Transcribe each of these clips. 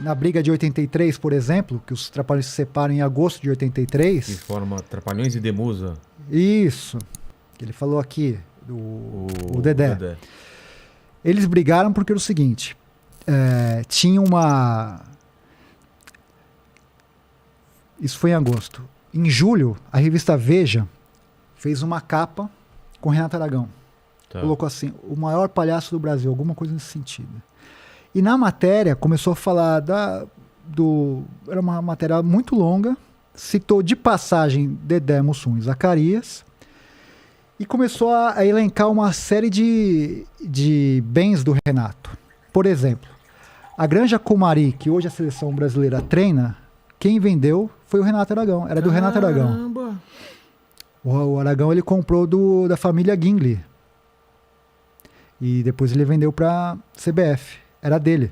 na briga de 83, por exemplo, que os Trapalhões se separam em agosto de 83. Que forma Trapalhões e Demusa. Isso. Que ele falou aqui, o Dedé. Dedé. Eles brigaram porque era o seguinte, tinha uma... Isso foi em agosto. Em julho, a revista Veja fez uma capa com Renato Aragão. Tá. Colocou assim, o maior palhaço do Brasil, alguma coisa nesse sentido. E na matéria começou a falar era uma matéria muito longa, citou de passagem Dedé, Mussum e Zacarias, e começou a elencar uma série de bens do Renato. Por exemplo, a Granja Comari, que hoje a seleção brasileira treina, quem vendeu foi o Renato Aragão, era do Renato Aragão. O Aragão ele comprou da família Gingli. E depois ele vendeu para CBF. Era dele.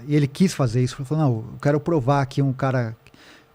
E ele quis fazer isso. Ele falou, não, eu quero provar que um cara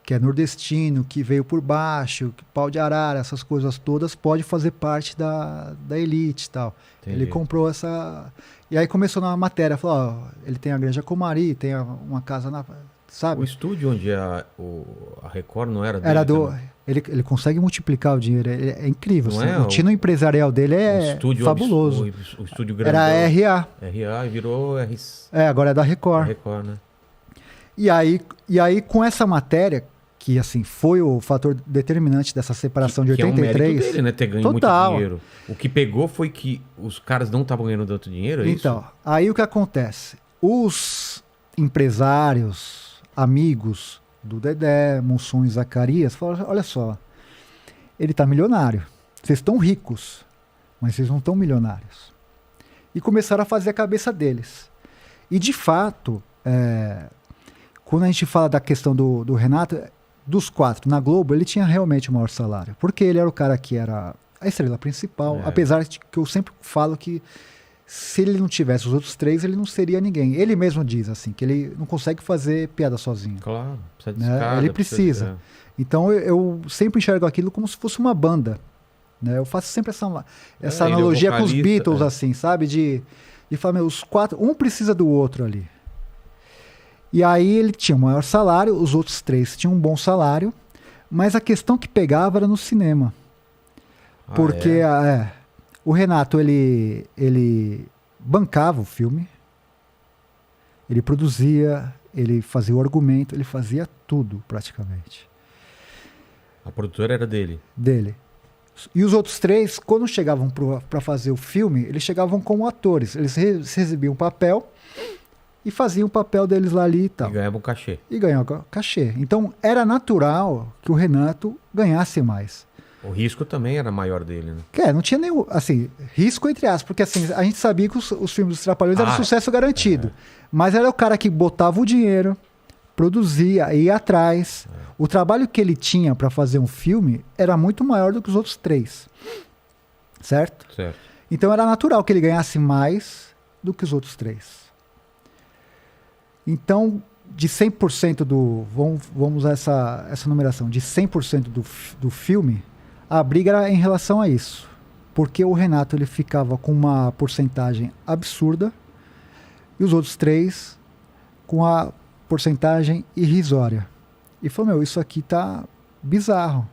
que é nordestino, que veio por baixo, que pau de arara, essas coisas todas, pode fazer parte da elite e tal. Entendi. Ele comprou essa... E aí começou na matéria, falou, ele tem a Granja Comari, tem uma casa na... Sabe? O estúdio onde a Record não era dele? Era ele consegue multiplicar o dinheiro, é incrível. Não assim, é? O tino empresarial dele é fabuloso. O estúdio grande. Era RA. RA e virou agora é da Record. Record, né? E aí, com essa matéria, que assim, foi o fator determinante dessa separação de 83... Que é um mérito dele, né? Ter ganho Total. muito dinheiro. O que pegou foi que os caras não estavam ganhando tanto dinheiro, é então, isso? aí o que acontece? Os empresários, amigos do Dedé, Mussum e Zacarias, falaram, olha só, ele tá milionário. Vocês estão ricos, mas vocês não estão milionários. E começaram a fazer a cabeça deles. E, de fato, quando a gente fala da questão do Renato, dos 4 na Globo, ele tinha realmente o maior salário. Porque ele era o cara que era a estrela principal, apesar de que eu sempre falo que se ele não tivesse os outros 3, ele não seria ninguém. Ele mesmo diz assim, que ele não consegue fazer piada sozinho. Claro, precisa de Né? escada, Ele precisa. Então eu sempre enxergo aquilo como se fosse uma banda. Né? Eu faço sempre essa analogia com os Beatles, assim, sabe? De falar, os 4, um precisa do outro ali. E aí ele tinha o maior salário, os outros 3 tinham um bom salário, mas a questão que pegava era no cinema. Porque o Renato, ele bancava o filme, ele produzia, ele fazia o argumento, ele fazia tudo praticamente. A produtora era dele? Dele. E os outros 3, quando chegavam para fazer o filme, eles chegavam como atores. Eles recebiam um papel e faziam o papel deles lá ali e tal. E ganhavam cachê. E ganhavam cachê. Então era natural que o Renato ganhasse mais. O risco também era maior dele, né? Não tinha nenhum, assim, risco entre aspas, porque assim, a gente sabia que os filmes dos Trapalhões eram sucesso garantido. Mas era o cara que botava o dinheiro, produzia, ia atrás. O trabalho que ele tinha para fazer um filme era muito maior do que os outros 3. Certo? Certo. Então era natural que ele ganhasse mais do que os outros 3. Então, de 100% vamos usar essa numeração, de 100% do filme, a briga era em relação a isso. Porque o Renato ele ficava com uma porcentagem absurda e os outros 3 com a porcentagem irrisória. E falou, isso aqui tá bizarro.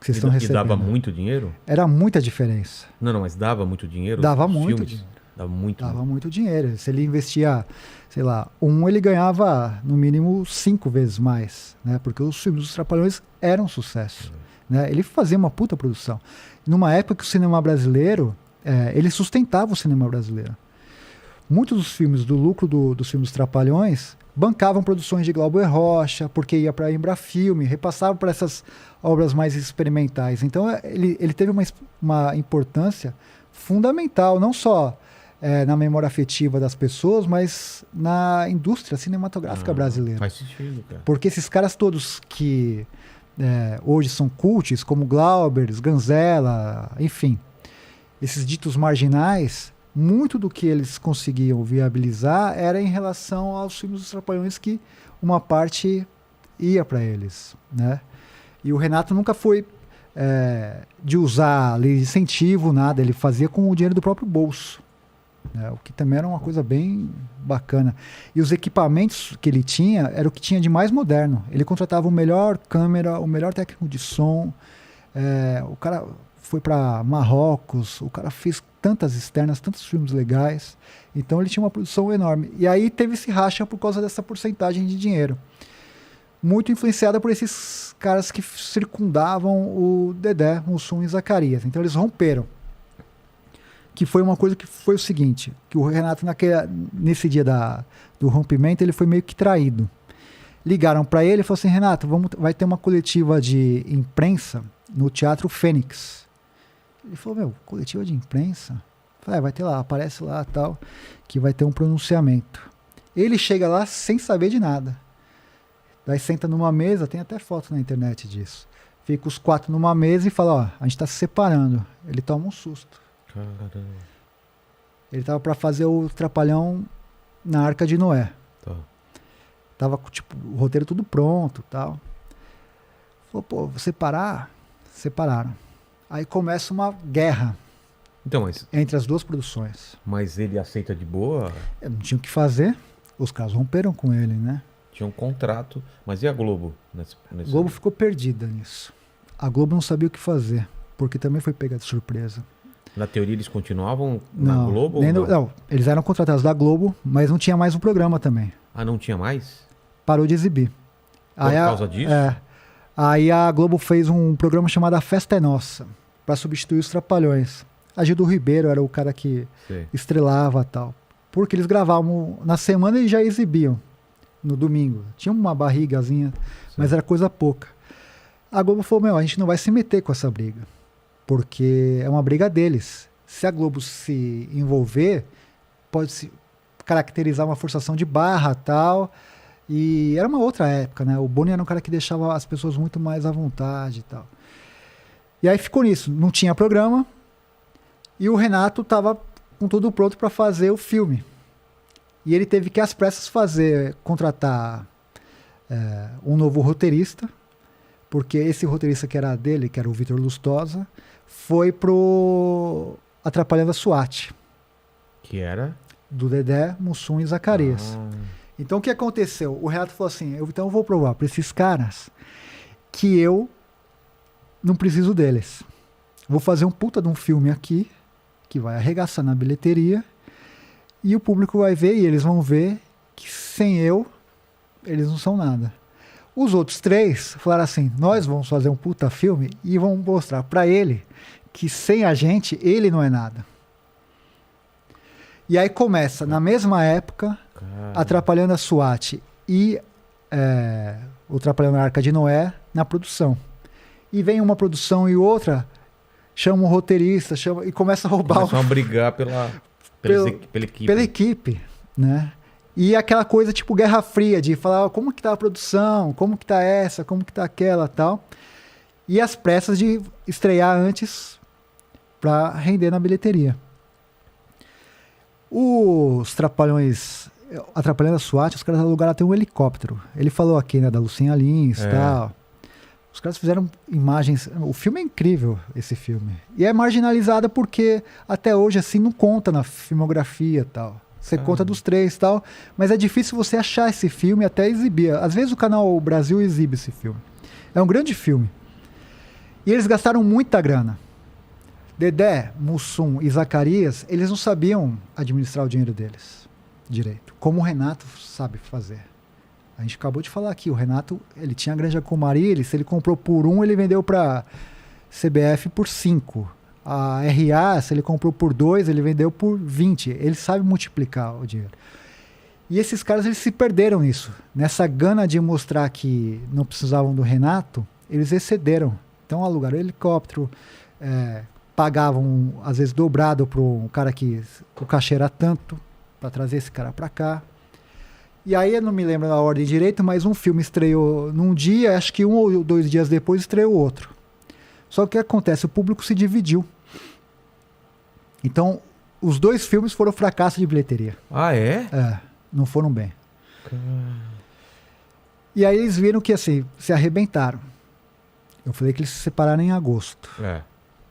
Que vocês estão recebendo. E dava muito dinheiro? Era muita diferença. Não, mas dava muito dinheiro? Dava muito dinheiro. Dava muito dinheiro. Se ele investia, sei lá, ele ganhava no mínimo 5 vezes mais, né? Porque os filmes dos Trapalhões eram um sucesso. Né? Ele fazia uma puta produção. Numa época que o cinema brasileiro, ele sustentava o cinema brasileiro. Muitos dos filmes, do lucro dos filmes dos Trapalhões, bancavam produções de Glauber Rocha, porque ia para a Embrafilme, repassavam para essas obras mais experimentais. Então ele teve uma importância fundamental, não só na memória afetiva das pessoas, mas na indústria cinematográfica brasileira. Faz sentido, cara. Porque esses caras todos que hoje são cults, como Glauber, Sganzella, enfim, esses ditos marginais, muito do que eles conseguiam viabilizar era em relação aos filmes dos Trapalhões, que uma parte ia para eles, né? E o Renato nunca foi de usar lei de incentivo, nada, ele fazia com o dinheiro do próprio bolso, né? O que também era uma coisa bem bacana. E os equipamentos que ele tinha era o que tinha de mais moderno. Ele contratava o melhor câmera, o melhor técnico de som. O cara foi para Marrocos, o cara fez tantas externas, tantos filmes legais. Então ele tinha uma produção enorme. E aí teve esse racha por causa dessa porcentagem de dinheiro. Muito influenciada por esses caras que circundavam o Dedé, Mussum e Zacarias. Então eles romperam. Que foi uma coisa que foi o seguinte, que o Renato nesse dia do rompimento, ele foi meio que traído. Ligaram para ele e falaram assim, Renato, vai ter uma coletiva de imprensa no Teatro Fênix. Ele falou, meu, coletiva de imprensa? Eu falei, vai ter lá, aparece lá tal, que vai ter um pronunciamento. Ele chega lá sem saber de nada. Daí senta numa mesa, tem até foto na internet disso. Fica os 4 numa mesa e fala, ó, a gente tá se separando. Ele toma um susto. Caramba. Ele tava para fazer o Trapalhão na Arca de Noé. Tá. Tava tipo, o roteiro tudo pronto, tal. Falou, pô, vou separar? Separaram. Aí começa uma guerra Então, entre as duas produções. mas ele aceita de boa? Não tinha o que fazer. Os caras romperam com ele, né? Tinha um contrato. Mas e a Globo? A Globo ficou perdida nisso. A Globo não sabia o que fazer, porque também foi pega de surpresa. Na teoria eles continuavam na Globo? Não, eles eram contratados da Globo, mas não tinha mais um programa também. Ah, não tinha mais? Parou de exibir. Por causa disso? Aí a Globo fez um programa chamado A Festa é Nossa, para substituir os Trapalhões. A Gildo Ribeiro era o cara que estrelava e tal. Porque eles gravavam na semana e já exibiam no domingo. Tinha uma barrigazinha, mas era coisa pouca. A Globo falou, meu, a gente não vai se meter com essa briga, porque é uma briga deles. Se a Globo se envolver, pode se caracterizar uma forçação de barra e tal. E era uma outra época, né? O Boni era um cara que deixava as pessoas muito mais à vontade e tal. E aí ficou nisso. Não tinha programa. E o Renato estava com tudo pronto para fazer o filme. E ele teve que, às pressas, contratar um novo roteirista. Porque esse roteirista que era dele, que era o Vitor Lustosa, foi pro Atrapalhando a SWAT. Que era? Do Dedé, Mussum e Zacarias. Então o que aconteceu? O Renato falou assim, então eu vou provar para esses caras que eu não preciso deles. Vou fazer um puta de um filme aqui, que vai arregaçar na bilheteria, e o público vai ver, e eles vão ver que sem eu, eles não são nada. Os outros 3 falaram assim, nós vamos fazer um puta filme e vamos mostrar para ele que sem a gente, ele não é nada. E aí começa, na mesma época, Atrapalhando a SWAT e o Atrapalhando a Arca de Noé na produção. E vem uma produção e outra, chama um roteirista, e começa a roubar... Começam a brigar pela equipe. Pela equipe, né? E aquela coisa tipo Guerra Fria, de falar como que tá a produção, como que tá essa, como que tá aquela tal. E as pressas de estrear antes para render na bilheteria. Os Trapalhões, Atrapalhando a SWAT, os caras alugaram até um helicóptero. Ele falou aqui, né, da Lucinha Lins e tal. Os caras fizeram imagens... O filme é incrível, esse filme. E é marginalizado porque até hoje, assim, não conta na filmografia e tal. Você conta dos 3 e tal, mas é difícil você achar esse filme e até exibir. Às vezes o canal Brasil exibe esse filme. É um grande filme. E eles gastaram muita grana. Dedé, Mussum e Zacarias, eles não sabiam administrar o dinheiro deles direito, como o Renato sabe fazer. A gente acabou de falar aqui, o Renato, ele tinha a Granja Comari, se ele comprou por 1, ele vendeu para CBF por 5. A RA, se ele comprou por 2, ele vendeu por 20. Ele sabe multiplicar o dinheiro. E esses caras, eles se perderam nisso. Nessa gana de mostrar que não precisavam do Renato, eles excederam. Então alugaram helicóptero, pagavam, às vezes, dobrado para um cara que o cachê era tanto, para trazer esse cara para cá. E aí, eu não me lembro da ordem direito, mas um filme estreou num dia, acho que 1 ou 2 dias depois estreou outro. Só que o que acontece? O público se dividiu. Então, os 2 filmes foram fracasso de bilheteria. Ah, é? Não foram bem. E aí eles viram que, assim, se arrebentaram. Eu falei que eles se separaram em agosto.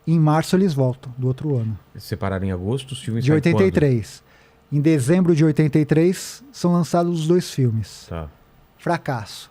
Em março eles voltam, do outro ano. Eles separaram em agosto, os filmes De saem quando? 83. Em dezembro de 83 são lançados os 2 filmes. Tá. Fracasso.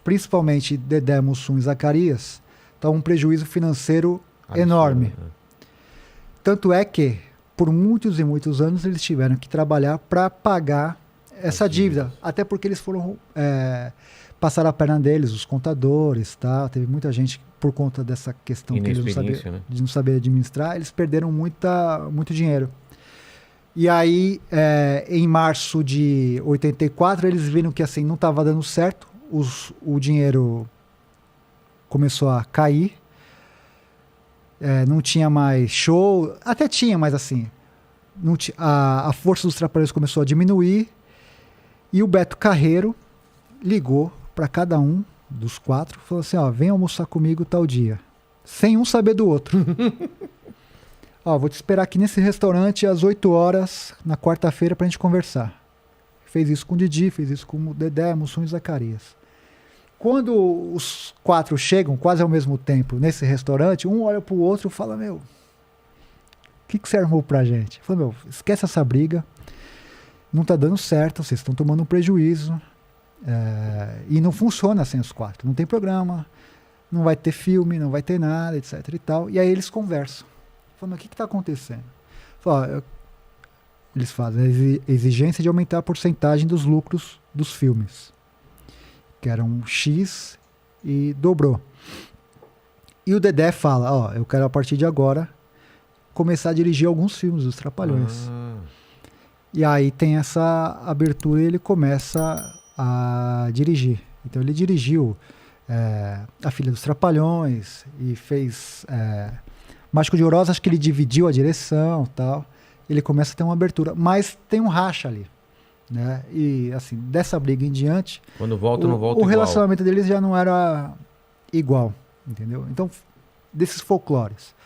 Principalmente Dedé, Mussum e Zacarias, tá um prejuízo financeiro Absurdo, enorme. né? Tanto é que, por muitos e muitos anos, eles tiveram que trabalhar para pagar essa As dívidas. dívida. Até porque eles foram passaram a perna deles, os contadores, tá? Teve muita gente, por conta dessa questão que eles Inexperiência, né? de não saber administrar, eles perderam muito dinheiro. E aí, em março de 84, eles viram que assim não estava dando certo, o dinheiro começou a cair, não tinha mais show, até tinha, mas assim, a força dos Trapalhões começou a diminuir, e o Beto Carreiro ligou para cada um dos 4, falou assim, ó, vem almoçar comigo tal dia, sem um saber do outro. Ó, vou te esperar aqui nesse restaurante às 8 horas na quarta-feira pra gente conversar. Fez isso com o Didi, fez isso com o Dedé, Mussum e Zacarias. Quando os 4 chegam quase ao mesmo tempo nesse restaurante, um olha pro outro e fala, meu, o que você armou pra gente? Fala, meu, esquece essa briga, não tá dando certo, vocês estão tomando um prejuízo, e não funciona sem os 4. Não tem programa, não vai ter filme, não vai ter nada, etc e tal. E aí eles conversam. Falando, o que está acontecendo? Eles fazem a exigência de aumentar a porcentagem dos lucros dos filmes, que eram X, e dobrou. E o Dedé fala, ó, eu quero a partir de agora começar a dirigir alguns filmes dos Trapalhões. E aí tem essa abertura e ele começa a dirigir. Então ele dirigiu A Filha dos Trapalhões e fez... Mágico de Oroz, acho que ele dividiu a direção e tal. Ele começa a ter uma abertura. Mas tem um racha ali, né? E, assim, dessa briga em diante... Quando volta, não volta o igual. relacionamento deles já não era igual, entendeu? Então, desses folclores.